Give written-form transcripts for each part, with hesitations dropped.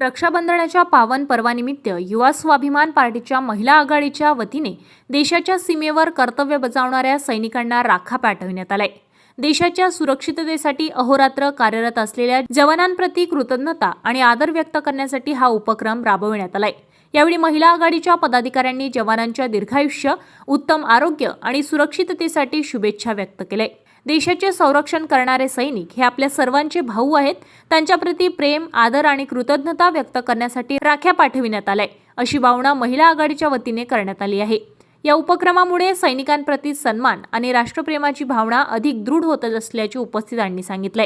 रक्षाबंधनाच्या पावन पर्वानिमित्त युवा स्वाभिमान पार्टीच्या महिला आघाडीच्या वतीने देशाच्या सीमेवर कर्तव्य बजावणाऱ्या सैनिकांना राखा पाठविण्यात आलाय। देशाच्या सुरक्षिततेसाठी अहोरात्र कार्यरत असलेल्या जवानांप्रती कृतज्ञता आणि आदर व्यक्त करण्यासाठी हा उपक्रम राबविण्यात आलाय। यावेळी महिला आघाडीच्या पदाधिकाऱ्यांनी जवानांच्या दीर्घायुष्य, उत्तम आरोग्य आणि सुरक्षिततेसाठी शुभेच्छा व्यक्त केल्या। देशाचे संरक्षण करणारे सैनिक हे आपल्या सर्वांचे भाऊ आहेत। त्यांच्याप्रती प्रेम, आदर आणि कृतज्ञता व्यक्त करण्यासाठी राख्या पाठविण्यात आल्या, अशी भावना महिला आघाडीच्या वतीने करण्यात आली आहे। या उपक्रमामुळे सैनिकांप्रती सन्मान आणि राष्ट्रप्रेमाची भावना अधिक दृढ होत असल्याचे उपस्थितांनी सांगितले।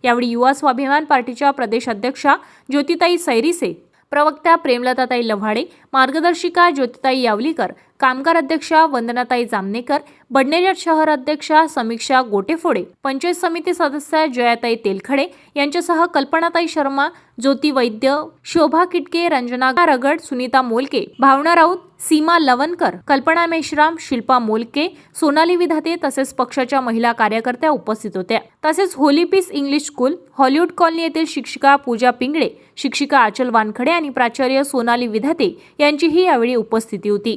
यावेळी युवा स्वाभिमान पार्टीच्या प्रदेश अध्यक्षा ज्योतिताई सैरिसे, प्रवक्त्या प्रेमलताताई लव्हाडे, मार्गदर्शिका ज्योतिताई यावलीकर, कामगार अध्यक्षा वंदनाताई जामनेकर, बडनेर शहर अध्यक्षा समीक्षा गोटेफोडे, पंचायत समिती सदस्य जयाताई तेलखडे यांच्यासह कल्पनाताई शर्मा, ज्योती वैद्य, शोभा किटके, रंजना रगड, सुनीता मोलके, भावना राऊत, सीमा लवणकर, कल्पना मेश्राम, शिल्पा मोलके, सोनाली विधाते तसेच पक्षाच्या महिला कार्यकर्त्या उपस्थित होत्या। तसेच Holy Peace English school, Hollywood colony येथील शिक्षिका पूजा पिंगळे, शिक्षिका आचल वानखडे आणि प्राचार्य सोनाली विधाते यांचीही यावेळी उपस्थिती होती।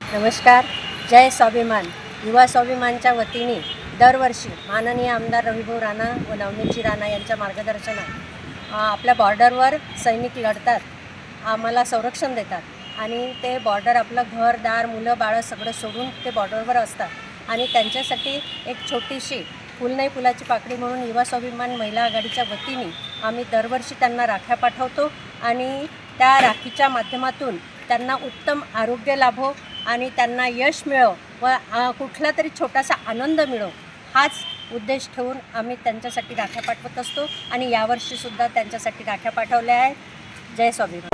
नमस्कार। जय स्वाभिमान युवा स्वाभिमानच्या वतीने दरवर्षी माननीय आमदार रविभाऊ राणा व नवनीतजी राणा यांच्या मार्गदर्शनात आपल्या बॉर्डरवर सैनिक लढतात, आम्हाला संरक्षण देतात आणि ते बॉर्डर आपलं घरदार, मुलं बाळं सगळं सोडून ते बॉर्डरवर असतात आणि त्यांच्यासाठी एक छोटीशी फुल नाही फुलाची पाकळी म्हणून युवा स्वाभिमान महिला आघाडीच्या वतीने आम्ही दरवर्षी त्यांना राख्या पाठवतो आणि त्या राखीच्या माध्यमातून त्यांना उत्तम आरोग्य लाभो आणि त्यांना यश मिळो व कुठला तरी छोटासा आनंद मिळो, हाच उद्देश ठेवून आम्ही त्यांच्यासाठी राख्या पाठवत असतो आणि यावर्षीसुद्धा त्यांच्यासाठी राख्या पाठवल्या आहेत। जय स्वाभिमान।